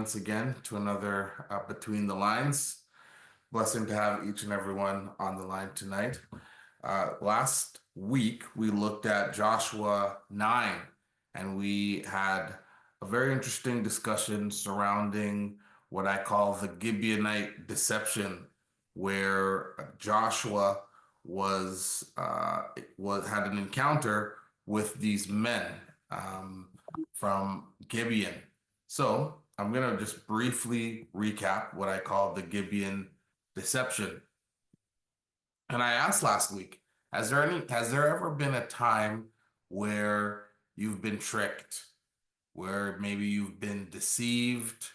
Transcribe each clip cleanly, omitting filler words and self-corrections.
once again to another Between the Lines. Blessing to have each and everyone on the line tonight. Last week, we looked at Joshua 9, and we had a very interesting discussion surrounding what I call the Gibeonite deception, where Joshua was had an encounter with these men from Gibeon. So I'm gonna just briefly recap what I call the Gibeon deception. And I asked last week, has there ever been a time where you've been tricked, where maybe you've been deceived,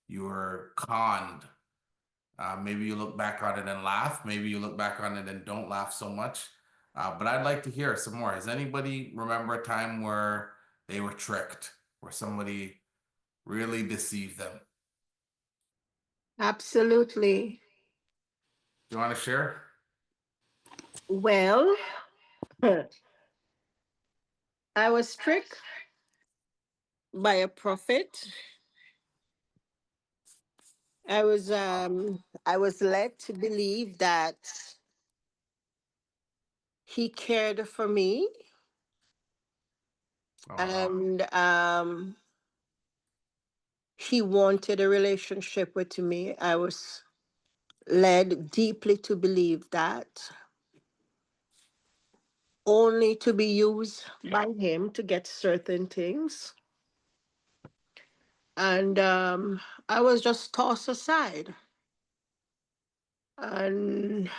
you were conned? Maybe you look back on it and laugh. Maybe you look back on it and don't laugh so much. But I'd like to hear some more. Does anybody remember a time where they were tricked, where somebody really deceived them? Absolutely. Do you want to share? Well, I was tricked by a prophet. I was led to believe that he cared for me Uh-huh. and he wanted a relationship with me. I was led deeply to believe that, only to be used by him to get certain things. And I was just tossed aside. And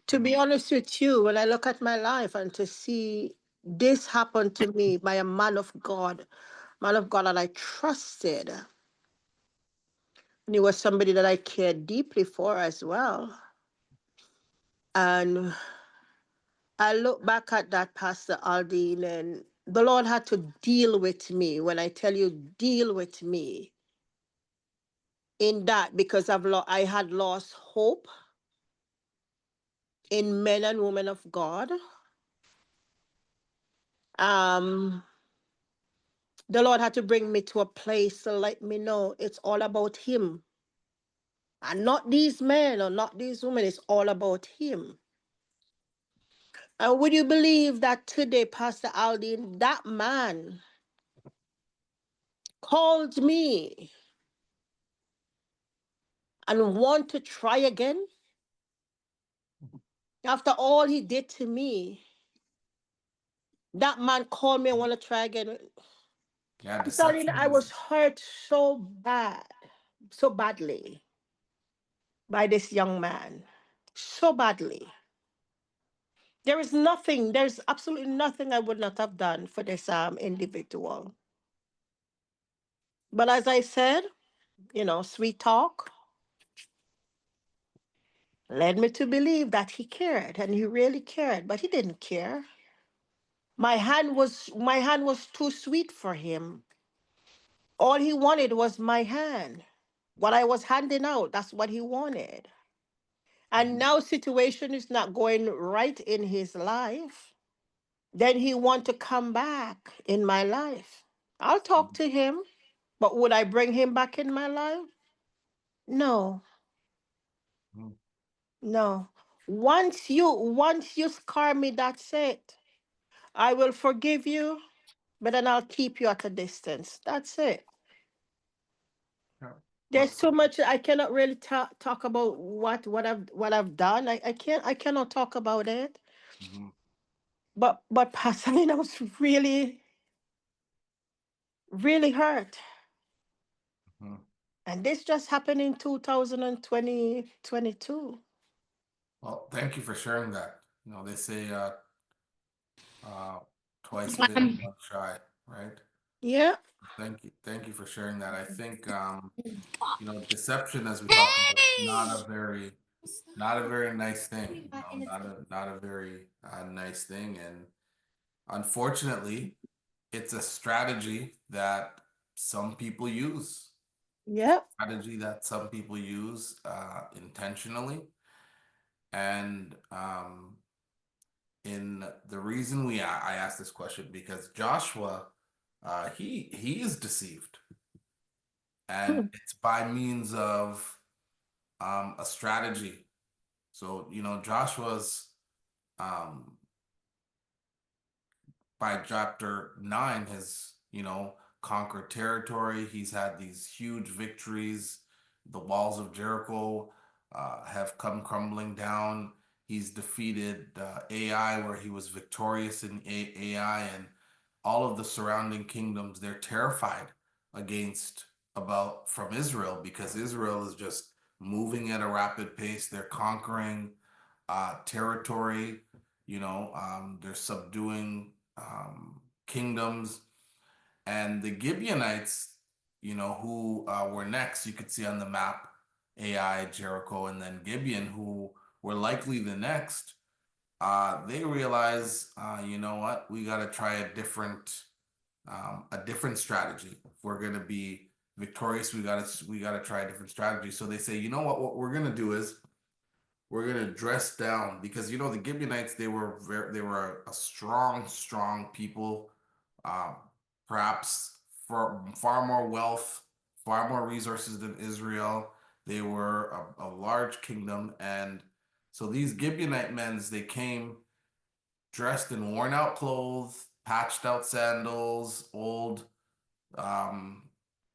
to be honest with you, when I look at my life and to see this happen to me by a man of God that I trusted, and he was somebody that I cared deeply for as well. And I look back at that, Pastor Aldine, and the Lord had to deal with me. When I tell you, deal with me in that, because I had lost hope in men and women of God. Um, the Lord had to bring me to a place to let me know it's all about Him. And not these men or not these women, it's all about Him. And would you believe that today, Pastor Aldine, that man called me and want to try again? After all he did to me, that man called me and want to try again. Yeah, I'm telling you, deception I is. was hurt so bad, so badly by this young man. So badly. There's absolutely nothing I would not have done for this individual. But as I said, sweet talk led me to believe that he cared, and he really cared, but he didn't care. My hand was too sweet for him. All he wanted was my hand. What I was handing out, that's what he wanted. And Mhm. now situation is not going right in his life. Then he want to come back in my life. I'll talk to him, but would I bring him back in my life? No, Mhm. no. Once you scar me, that's it. I will forgive you, but then I'll keep you at a distance. That's it. Yeah. Well, There's too much I cannot really talk about what I've done. I cannot talk about it. mhm, But Pastor, I was really really hurt, mhm. and this just happened in 2022. Well, thank you for sharing that. They say uh, twice bitten, once shy, right? Yeah. Thank you for sharing that. I think deception, as we talked about, is not a very nice thing. Not a very nice thing, and unfortunately, it's a strategy that some people use. Yeah. Strategy that some people use intentionally, and in the reason I asked this question because Joshua he is deceived, and it's by means of a strategy. So Joshua's um, by chapter 9 has conquered territory. He's had these huge victories. The walls of Jericho have come crumbling down. He's defeated AI, where he was victorious in AI, and all of the surrounding kingdoms. They're terrified against about from Israel, because Israel is just moving at a rapid pace. They're conquering territory. They're subduing kingdoms, and the Gibeonites, who were next. You could see on the map Ai, Jericho, and then Gibeon, who were likely the next. They realize, you know what, we got to try a different strategy. If we're going to be victorious, we got to try a different strategy. So they say, you know what we're going to do is we're gonna dress down, because the Gibeonites, they were a strong people, um, perhaps for far more wealth, far more resources than Israel. They were a large kingdom, and so these Gibeonite men, they came dressed in worn out clothes, patched out sandals, um,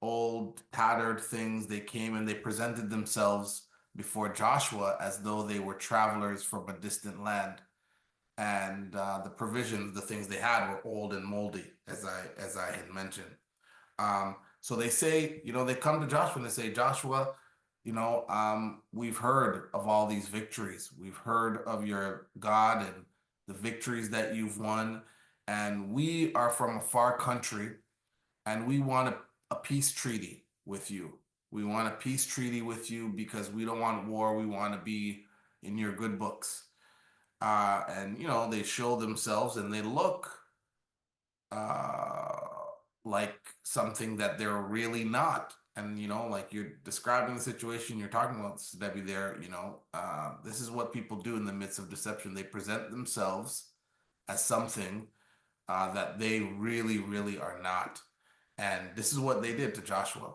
old tattered things. They came and they presented themselves before Joshua as though they were travelers from a distant land. And the provisions, the things they had, were old and moldy, as I had mentioned. So they say, they come to Joshua and they say, Joshua, we've heard of all these victories. We've heard of your God and the victories that you've won. And we are from a far country, and we want a peace treaty with you. We want a peace treaty with you because we don't want war. We want to be in your good books. And they show themselves and they look uh, like something that they're really not. And like you're describing the situation you're talking about, Debbie. There, this is what people do in the midst of deception. They present themselves as something that they really, really are not. And this is what they did to Joshua.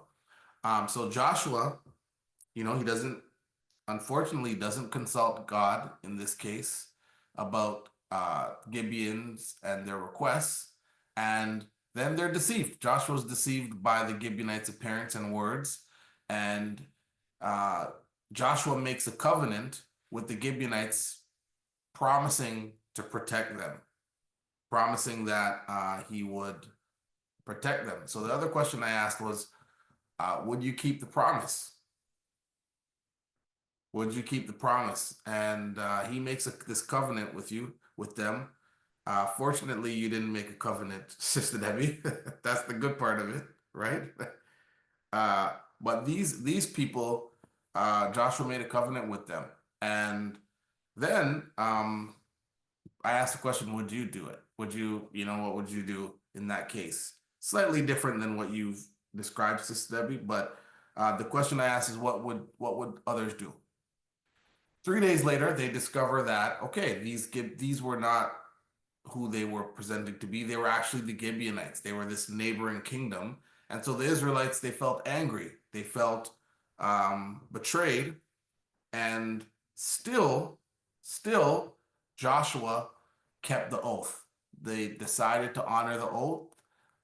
So Joshua, he unfortunately doesn't consult God in this case about Gibeons and their requests. And then they're deceived. Joshua's deceived by the Gibeonites' appearance and words. And uh, Joshua makes a covenant with the Gibeonites, promising to protect them, promising that he would protect them. So the other question I asked was, would you keep the promise? Would you keep the promise? And he makes this covenant with them. Fortunately, you didn't make a covenant, Sister Debbie. That's the good part of it, right? Uh, but these people, Joshua made a covenant with them, and then I asked the question, would you do it? What would you do in that case? Slightly different than what you've described, Sister Debbie, but the question I asked is, what would others do? 3 days later, they discover that, okay, these were not who they were presenting to be. They were actually the Gibeonites. They were this neighboring kingdom. And so the Israelites, they felt angry. They felt betrayed, and still, Joshua kept the oath. They decided to honor the oath,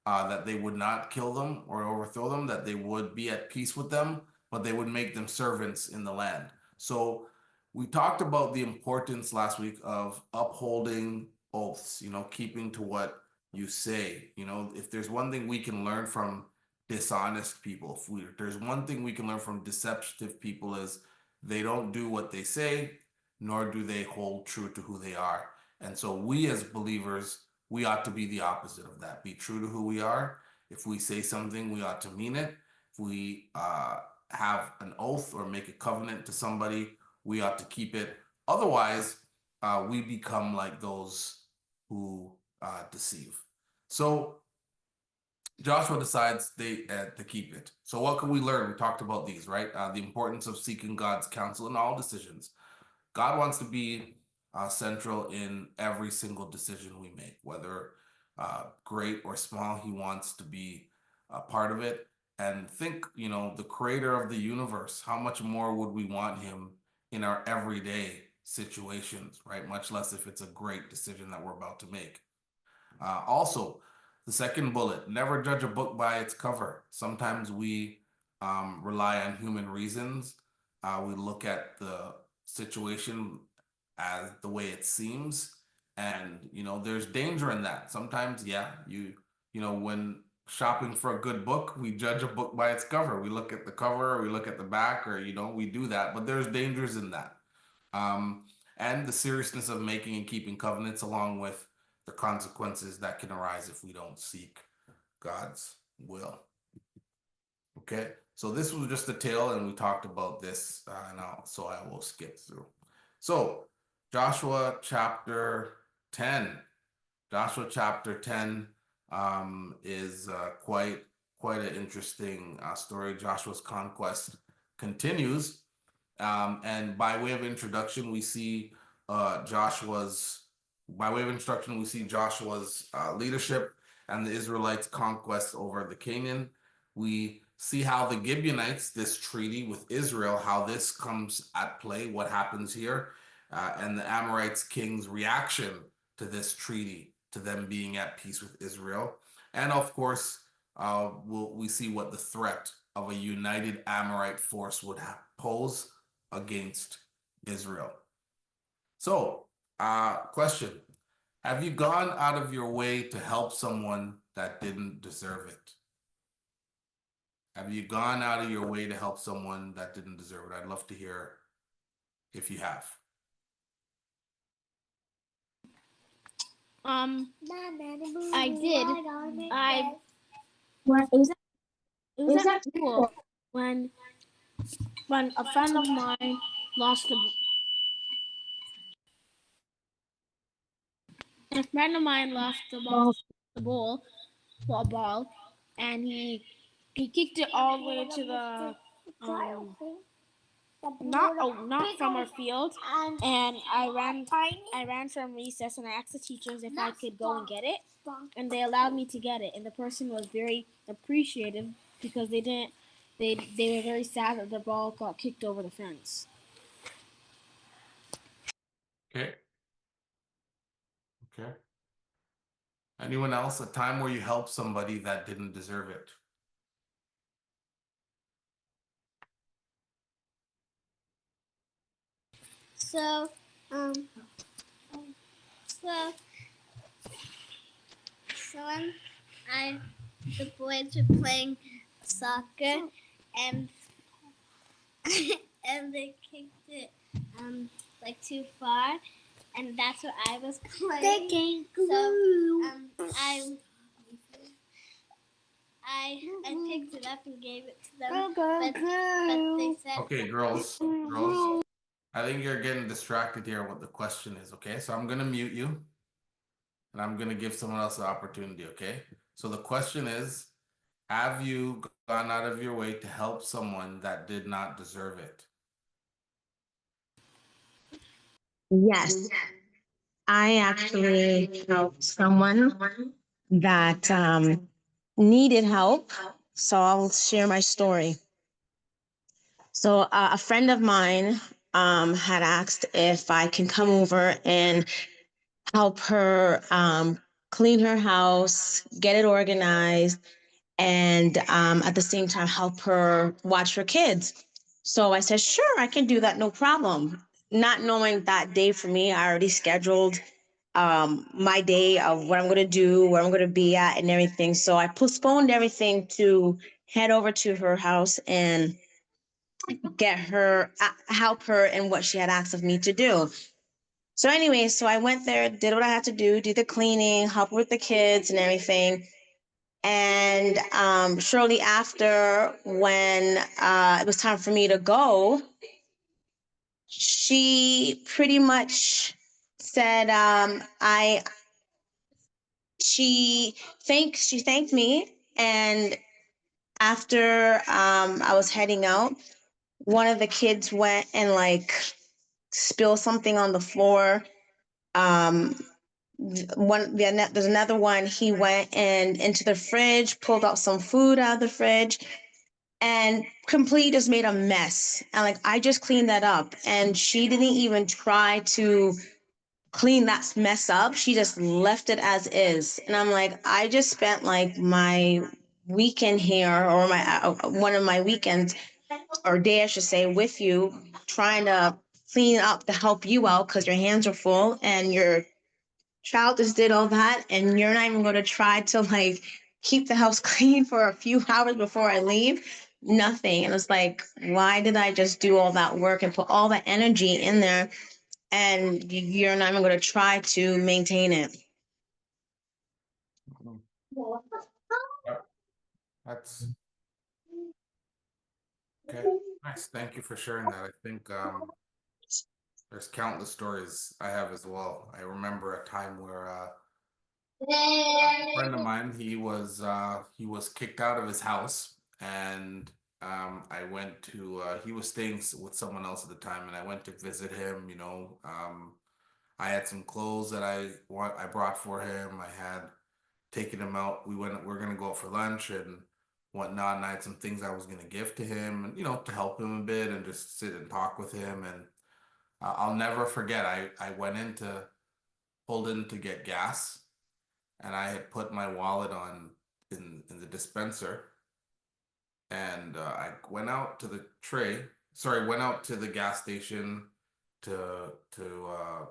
that they would not kill them or overthrow them, that they would be at peace with them, but they would make them servants in the land. So we talked about the importance last week of upholding oaths, keeping to what you say. If there's one thing we can learn from dishonest people, if there's one thing we can learn from deceptive people, is they don't do what they say, nor do they hold true to who they are. And so we as believers, we ought to be the opposite of that. Be true to who we are. If we say something, we ought to mean it. If we have an oath or make a covenant to somebody, we ought to keep it. Otherwise, we become like those who deceive. So Joshua decides to keep it. So what can we learn? We talked about these, right? The importance of seeking God's counsel in all decisions. God wants to be central in every single decision we make, whether great or small, he wants to be a part of it. And think, the creator of the universe, how much more would we want him in our everyday situations, right? Much less if it's a great decision that we're about to make. Also, the second bullet, never judge a book by its cover. Sometimes we rely on human reasons. We look at the situation as the way it seems. And, there's danger in that. Sometimes, yeah, when shopping for a good book, we judge a book by its cover. We look at the cover, or we look at the back, or, we do that. But there's dangers in that. Um, and the seriousness of making and keeping covenants, along with the consequences that can arise if we don't seek God's will. Okay, so this was just a tale, and we talked about this, so I will skip through. So, Joshua chapter 10. Joshua chapter 10 is quite an interesting story. Joshua's conquest continues. And by way of introduction, we see Joshua's leadership and the Israelites' conquest over the Canaan. We see how the Gibeonites, this treaty with Israel, how this comes at play, what happens here, and the Amorites' king's reaction to this treaty, to them being at peace with Israel. And of course, we see what the threat of a united Amorite force would pose against Israel. So, question. Have you gone out of your way to help someone that didn't deserve it? Have you gone out of your way to help someone that didn't deserve it? I'd love to hear if you have. I did. It was at school when a friend of mine lost the ball, and he kicked it all the way to the not from our field, and I ran from recess, and I asked the teachers if I could go and get it, and they allowed me to get it, and the person was very appreciative because they were very sad that the ball got kicked over the fence. Okay. Anyone else? A time where you helped somebody that didn't deserve it? So when the boys were playing soccer, and and they kicked it too far, and that's what I was playing. So I picked it up and gave it to them, but they said, Okay, girls, I think you're getting distracted here what the question is, okay? So I'm gonna mute you, and I'm gonna give someone else the opportunity, okay? So the question is, have you gone out of your way to help someone that did not deserve it? Yes, I actually helped someone that needed help. So I'll share my story. So a friend of mine had asked if I can come over and help her clean her house, get it organized, and at the same time help her watch her kids. So I said, sure, I can do that, no problem. Not knowing that day for me, I already scheduled my day of what I'm going to do, where I'm going to be at, and everything. So I postponed everything to head over to her house and get her, help her in what she had asked of me to do. So anyway, so I went there, did what I had to do the cleaning, help with the kids and everything. And shortly after, when it was time for me to go, she pretty much said, she thanked me, and after I was heading out, one of the kids went and spilled something on the floor. Um, There's another one. He went and into the fridge, pulled out some food out of the fridge, and completely just made a mess. And like, I just cleaned that up, and she didn't even try to clean that mess up. She just left it as is. And I'm like, I just spent like my weekend here, or my one of my weekends, or day I should say, with you, trying to clean up to help you out because your hands are full, and your child just did all that, and you're not even going to try to like keep the house clean for a few hours before I leave. Nothing. And it's like, why did I just do all that work and put all that energy in there, and you're not even going to try to maintain it? Yep. That's okay. Nice. Thank you for sharing that. I think there's countless stories I have as well. I remember a time where a friend of mine, he was kicked out of his house, and I went to he was staying with someone else at the time, and I went to visit him. I had some clothes that I brought for him. I had taken him out. We're gonna go out for lunch and whatnot, and I had some things I was gonna give to him, and to help him a bit and just sit and talk with him. And I'll never forget. I went pulled in to get gas, and I had put my wallet in the dispenser, and I went out to the went out to the gas station to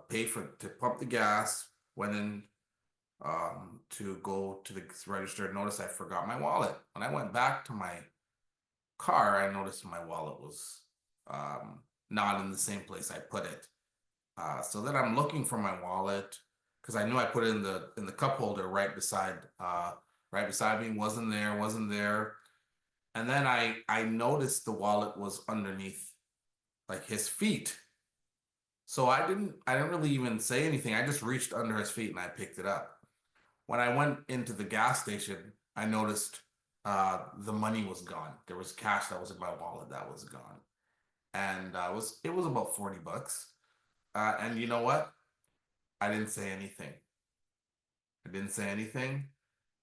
pay to pump the gas. Went in to go to the register and noticed I forgot my wallet. When I went back to my car, I noticed my wallet was not in the same place I put it. So then I'm looking for my wallet because I knew I put it in the cup holder right beside me. Wasn't there. And then I noticed the wallet was underneath like his feet. So I didn't really even say anything. I just reached under his feet and I picked it up. When I went into the gas station, I noticed the money was gone. There was cash that was in my wallet that was gone, and it was about $40. And you know what? I didn't say anything.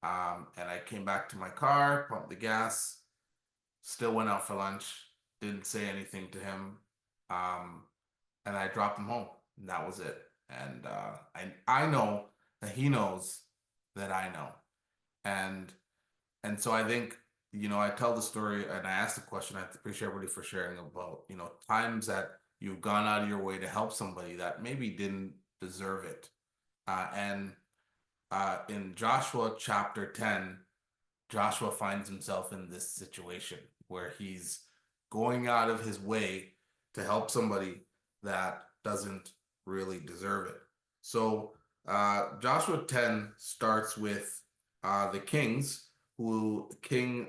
And I came back to my car, pumped the gas, still went out for lunch, didn't say anything to him, and I dropped him home. And that was it. And I know that he knows that I know. And so I think, I tell the story and I ask the question. I appreciate everybody for sharing about, times that you've gone out of your way to help somebody that maybe didn't deserve it. And in Joshua chapter 10, Joshua finds himself in this situation where he's going out of his way to help somebody that doesn't really deserve it. So Joshua 10 starts with the king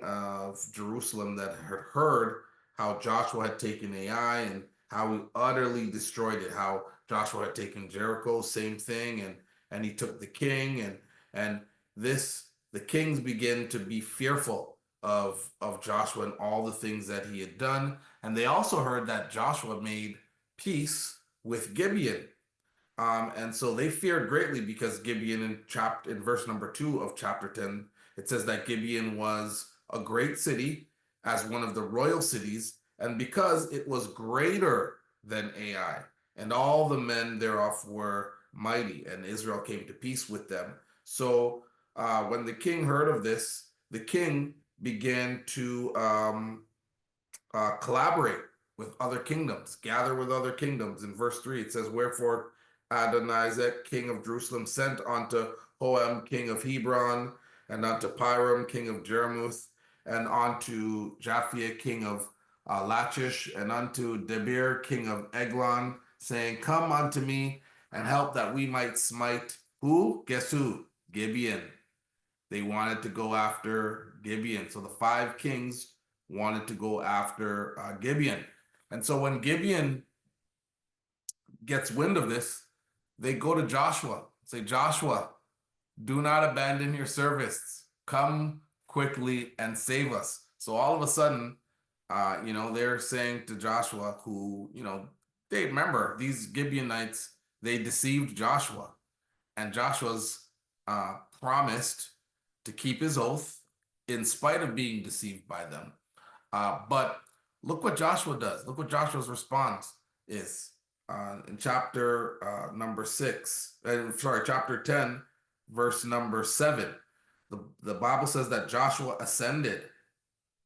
of Jerusalem that had heard how Joshua had taken Ai and how he utterly destroyed it, how Joshua had taken Jericho, same thing, and he took the king, and the kings begin to be fearful of Joshua and all the things that he had done. And they also heard that Joshua made peace with Gibeon. And so they feared greatly because Gibeon in verse number 2 of chapter 10, it says that Gibeon was a great city as one of the royal cities, and because it was greater than Ai, and all the men thereof were mighty, and Israel came to peace with them. So when the king heard of this, the king began to collaborate with other kingdoms, gather with other kingdoms. In verse 3, it says, "Wherefore Adonizek, king of Jerusalem, sent unto Hoam, king of Hebron, and unto Piram, king of Jarmuth, and unto Japhia, king of Lachish, and unto Debir, king of Eglon, saying, Come unto me, and help that we might smite" who? Guess who? Gibeon. They wanted to go after Gibeon. So the 5 kings wanted to go after Gibeon. And so when Gibeon gets wind of this, they go to Joshua, say, "Joshua, do not abandon your service. Come quickly and save us." So all of a sudden, they're saying to Joshua, who, they remember these Gibeonites, they deceived Joshua. and Joshua's promised to keep his oath in spite of being deceived by them. But look what Joshua does. Look what Joshua's response is in chapter number 6. Chapter 10, verse number 7. The Bible says that Joshua ascended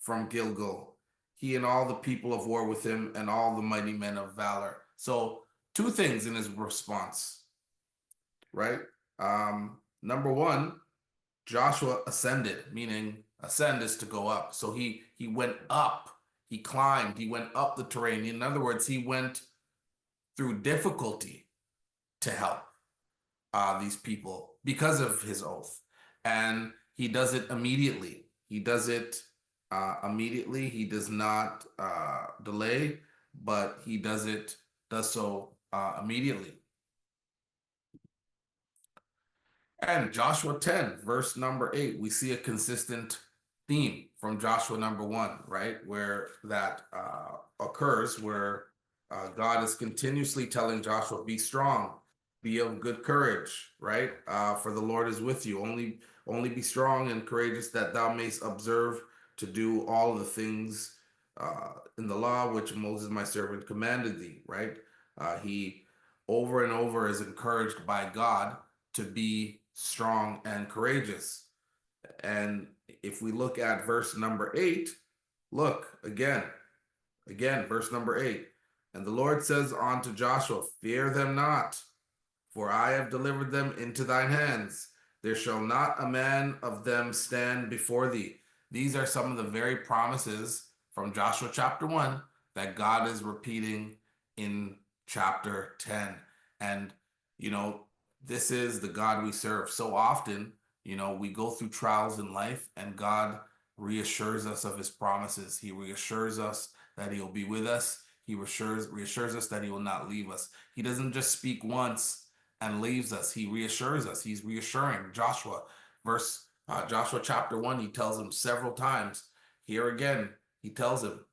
from Gilgal, he and all the people of war with him, and all the mighty men of valor. So, two things in his response, right? Number one, Joshua ascended, meaning ascend is to go up. So he went up, he climbed, he went up the terrain. In other words, he went through difficulty to help these people because of his oath. And he does it immediately. He does it immediately. He does not delay, but he does so immediately. And Joshua 10, verse number 8, we see a consistent theme from Joshua number 1, right? Where that occurs, where God is continuously telling Joshua, be strong, be of good courage, right? For the Lord is with you. Only be strong and courageous that thou mayst observe to do all the things in the law which Moses my servant commanded thee, right? He over and over is encouraged by God to be strong and courageous. And if we look at verse number 8, look again, verse number 8. And the Lord says unto Joshua, fear them not, for I have delivered them into thine hands. There shall not a man of them stand before thee. These are some of the very promises from Joshua chapter 1 that God is repeating in chapter 10. And, this is the God we serve. So often, we go through trials in life and God reassures us of his promises. He reassures us that he will be with us. He reassures us that he will not leave us. He doesn't just speak once and leaves us. He reassures us. He's reassuring Joshua. Joshua chapter 1, he tells him several times. Here again, he tells him,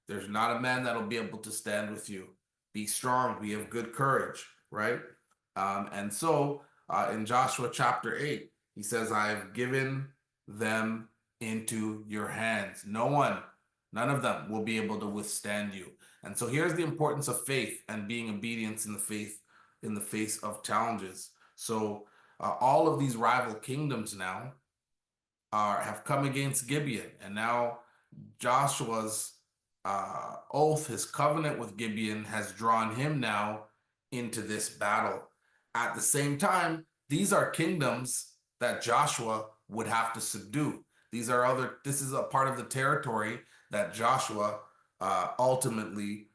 there's not a man that'll be able to stand with you. Be strong, be of good courage, right? And so in Joshua chapter 8, he says, I have given them into your hands. None of them will be able to withstand you. And so here's the importance of faith and being obedient in the face of challenges. So all of these rival kingdoms now have come against Gibeon, and now Joshua's oath, his covenant with Gibeon, has drawn him now into this battle. At the same time, these are kingdoms that Joshua would have to subdue. This is a part of the territory that Joshua ultimately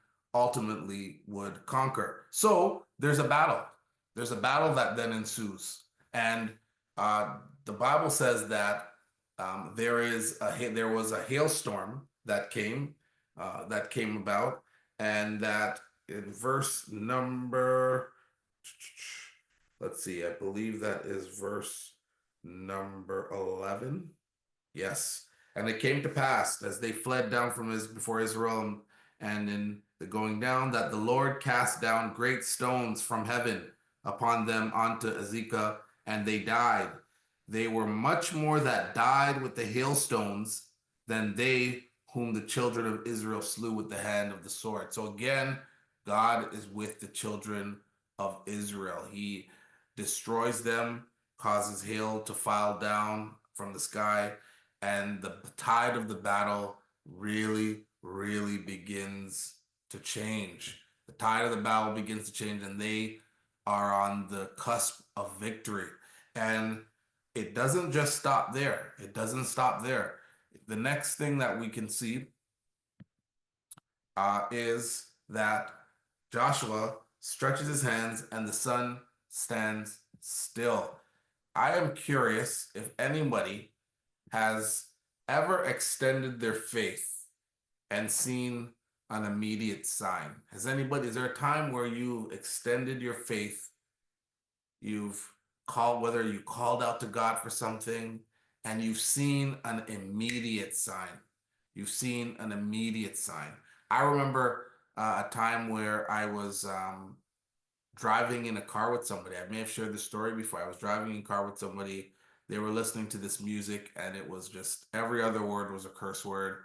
would conquer. So there's a battle. There's a battle that then ensues. And the Bible says that there was a hailstorm that came about, and that in verse number, let's see, I believe that is verse number 11. Yes. And it came to pass as they fled down before Israel and in the going down, that the Lord cast down great stones from heaven upon them unto Azekah, and they died. They were much more that died with the hailstones than they whom the children of Israel slew with the hand of the sword. So again, God is with the children of Israel. He destroys them, causes hail to file down from the sky, and the tide of the battle really, really begins to change. The tide of the battle begins to change, and they are on the cusp of victory. And it doesn't just stop there. It doesn't stop there. The next thing that we can see is that Joshua stretches his hands and the sun stands still. I am curious if anybody has ever extended their faith and seen an immediate sign. Is there a time where you've extended your faith, whether you called out to God for something, and you've seen an immediate sign? You've seen an immediate sign. I remember a time where I was driving in a car with somebody. I may have shared this story before. I was driving in a car with somebody. They were listening to this music, and it was just every other word was a curse word.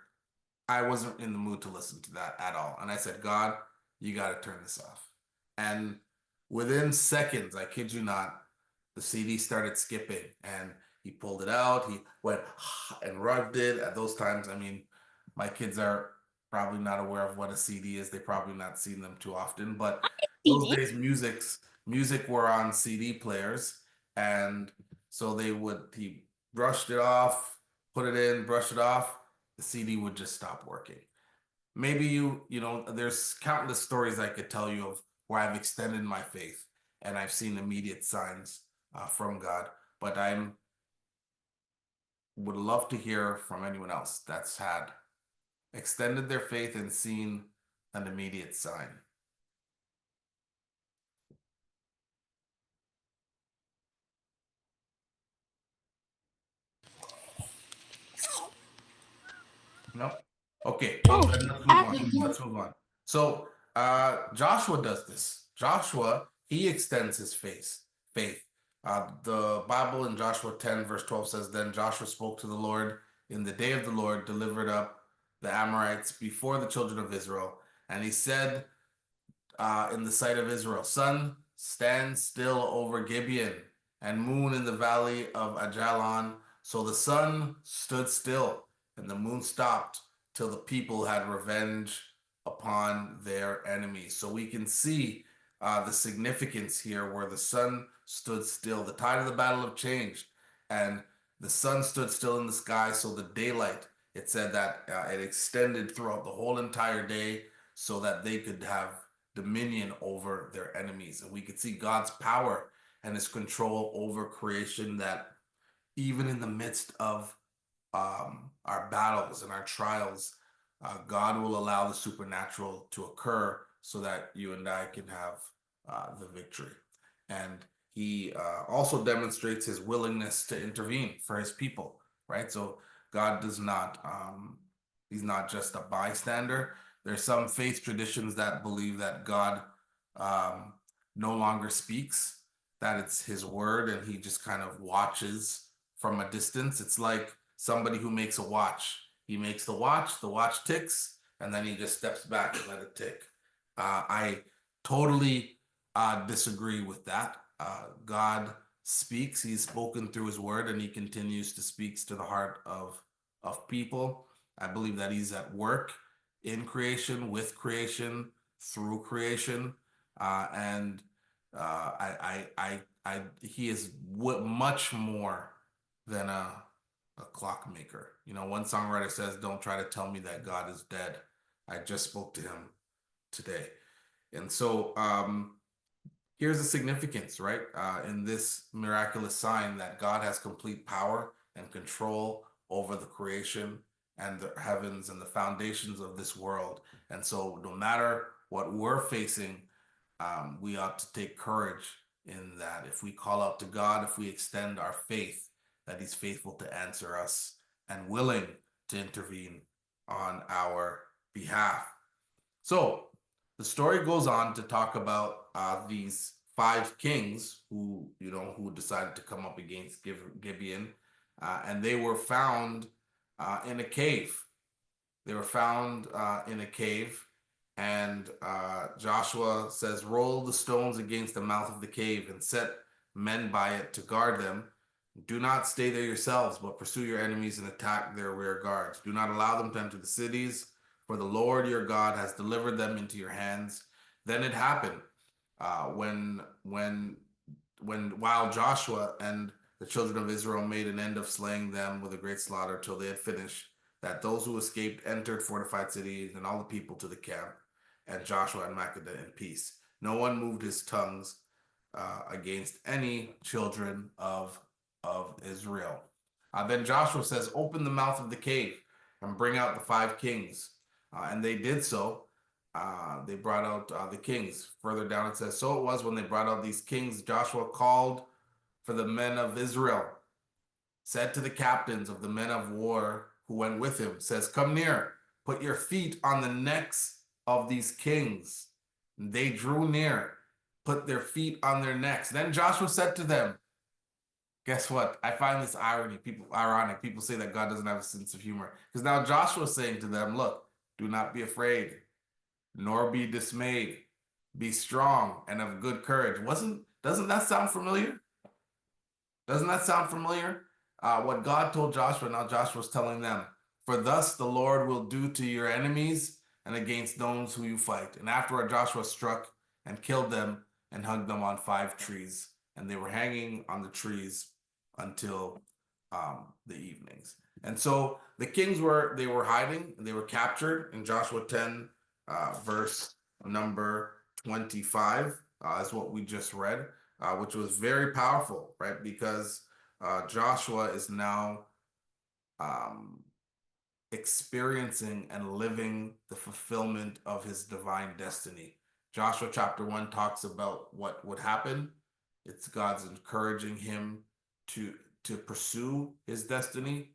I wasn't in the mood to listen to that at all. And I said, God, you got to turn this off. And within seconds, I kid you not, the CD started skipping, and he pulled it out. He went and rubbed it. At those times, I mean, my kids are probably not aware of what a CD is. They probably not seen them too often, but those CD. days music were on CD players, and so he brushed it off, put it in, brush it off, the CD would just stop working. Maybe there's countless stories I could tell you of where I've extended my faith and I've seen immediate signs from God, but would love to hear from anyone else that's had extended their faith and seen an immediate sign. No? Okay, well, then let's move on. Let's move on. So Joshua does this. Joshua, he extends his faith. The Bible in Joshua 10, verse 12 says, Then Joshua spoke to the Lord in the day of the Lord, delivered up the Amorites before the children of Israel. And he said in the sight of Israel, Sun, stand still over Gibeon, and moon in the valley of Ajalon. So the sun stood still, and the moon stopped till the people had revenge upon their enemies. So we can see the significance here where the sun stood still. The tide of the battle have changed, and the sun stood still in the sky. So the daylight, it said that it extended throughout the whole entire day so that they could have dominion over their enemies. And we could see God's power and his control over creation, that even in the midst of our battles and our trials, God will allow the supernatural to occur so that you and I can have the victory. And he also demonstrates his willingness to intervene for his people, right? So God does not, he's not just a bystander. There's some faith traditions that believe that God no longer speaks, that it's his word and he just kind of watches from a distance. It's like somebody who makes a watch. He makes the watch ticks, and then he just steps back and let it tick. I totally disagree with that. God speaks. He's spoken through his word, and he continues to speak to the heart of people. I believe that he's at work in creation, with creation, through creation, and he is much more than a clockmaker. You know, one songwriter says, "Don't try to tell me that God is dead. I just spoke to him today." And so here's the significance, right? In this miraculous sign that God has complete power and control over the creation and the heavens and the foundations of this world. And so no matter what we're facing, we ought to take courage in that. If we call out to God, if we extend our faith, that he's faithful to answer us and willing to intervene on our behalf. So the story goes on to talk about these 5 kings who decided to come up against Gibeon, and they were found in a cave. They were found in a cave, and Joshua says, "Roll the stones against the mouth of the cave and set men by it to guard them. Do not stay there yourselves, but pursue your enemies and attack their rear guards. Do not allow them to enter the cities, for the Lord your God has delivered them into your hands." Then it happened while Joshua and the children of Israel made an end of slaying them with a great slaughter till they had finished, that those who escaped entered fortified cities and all the people to the camp, and Joshua and Makkedah in peace. No one moved his tongues against any children of Israel. Then Joshua says, "Open the mouth of the cave and bring out the 5 kings." And they did so. They brought out the kings. Further down it says, "So it was when they brought out these kings, Joshua called for the men of Israel, said to the captains of the men of war who went with him, says, 'Come near, put your feet on the necks of these kings.' And they drew near, put their feet on their necks. Then Joshua said to them, guess what? I find this ironic. People say that God doesn't have a sense of humor. Because now Joshua is saying to them, look, do not be afraid, nor be dismayed. Be strong and of good courage. Doesn't that sound familiar? Doesn't that sound familiar? What God told Joshua, now Joshua's telling them, for thus the Lord will do to your enemies and against those who you fight. And afterward Joshua struck and killed them and hung them on 5 trees. And they were hanging on the trees until the evenings. And so the kings were hiding, and they were captured in Joshua 10, verse number 25, is what we just read, which was very powerful, right? Because Joshua is now experiencing and living the fulfillment of his divine destiny. Joshua chapter 1 talks about what would happen. It's God's encouraging him to pursue his destiny,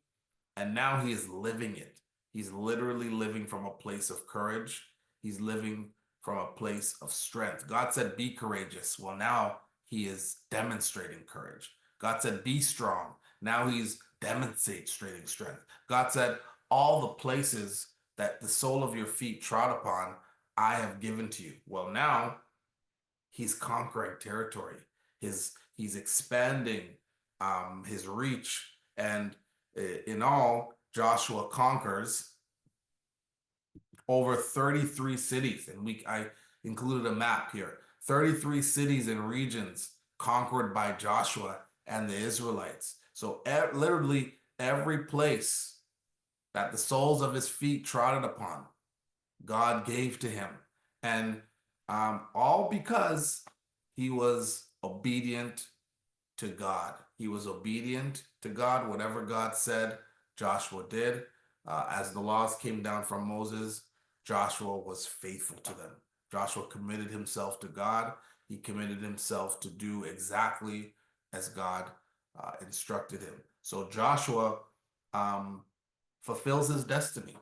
and now he is living it. He's literally living from a place of courage. He's living from a place of strength. God said, be courageous. Well, now he is demonstrating courage. God said, be strong. Now he's demonstrating strength. God said, all the places that the sole of your feet trod upon, I have given to you. Well, now he's conquering territory. He's expanding his reach, and in all, Joshua conquers over 33 cities, and I included a map here. 33 cities and regions conquered by Joshua and the Israelites. So literally every place that the soles of his feet trotted upon, God gave to him. And all because he was obedient to God. He was obedient to God. Whatever God said, Joshua did. As the laws came down from Moses, Joshua was faithful to them. Joshua committed himself to God. He committed himself to do exactly as God instructed him. So Joshua fulfills his destiny.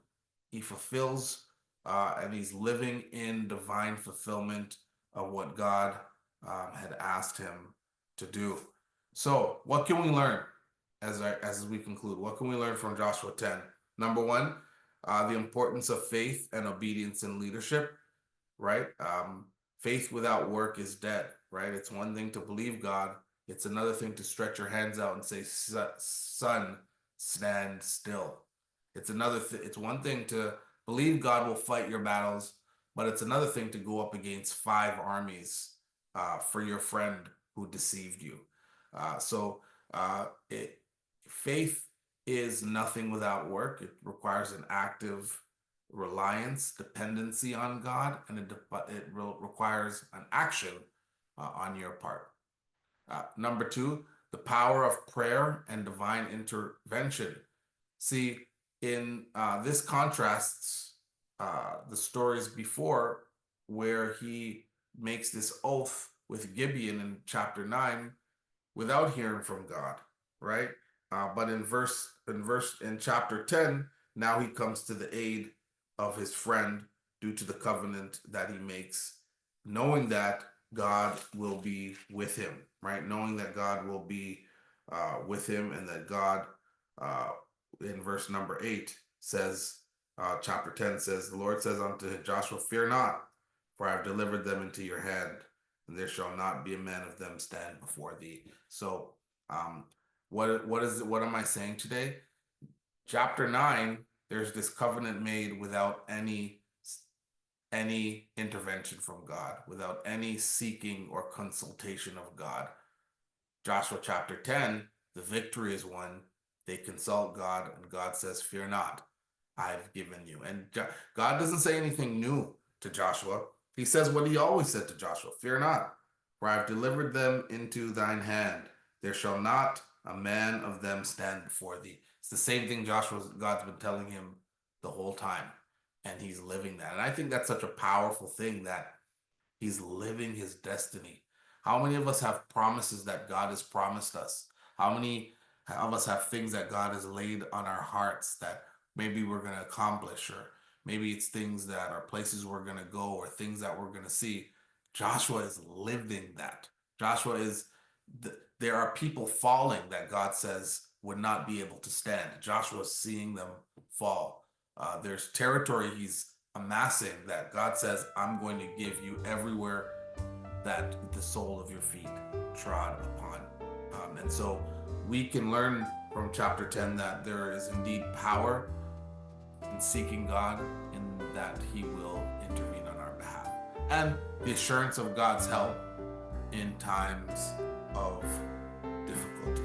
He fulfills and he's living in divine fulfillment of what God had asked him to do. So what can we learn as we conclude? What can we learn from Joshua 10? Number one, the importance of faith and obedience in leadership, right? Faith without work is dead, right? It's one thing to believe God. It's another thing to stretch your hands out and say, son, stand still. It's one thing to believe God will fight your battles, but it's another thing to go up against 5 armies for your friend who deceived you. Faith is nothing without work. It requires an active reliance, dependency on God, and it requires an action on your part. Number 2, the power of prayer and divine intervention. See, in this contrasts the stories before, where he makes this oath with Gibeon in chapter 9 without hearing from God, right? But in chapter 10, now he comes to the aid of his friend due to the covenant that he makes, knowing that God will be with him, right? Knowing that God will be with him, and that God, in verse number 8 says, chapter 10 says, the Lord says unto Joshua, fear not, for I have delivered them into your hand, and there shall not be a man of them stand before thee. So what am I saying today? Chapter 9, there's this covenant made without any intervention from God, without any seeking or consultation of God. Joshua chapter 10, the victory is won. They consult God, and God says, fear not, I've given you. And God doesn't say anything new to Joshua. He says what he always said to Joshua, fear not, for I have delivered them into thine hand. There shall not a man of them stand before thee. It's the same thing God's been telling him the whole time, and he's living that. And I think that's such a powerful thing, that he's living his destiny. How many of us have promises that God has promised us? How many of us have things that God has laid on our hearts that maybe we're going to accomplish, or maybe it's things that are places we're going to go, or things that we're going to see? Joshua is living that. Joshua is, there are people falling that God says would not be able to stand. Joshua is seeing them fall. There's territory he's amassing that God says, I'm going to give you everywhere that the sole of your feet trod upon. And so we can learn from chapter 10 that there is indeed power in seeking God, and that he will intervene on our behalf. And the assurance of God's help in times of difficulty.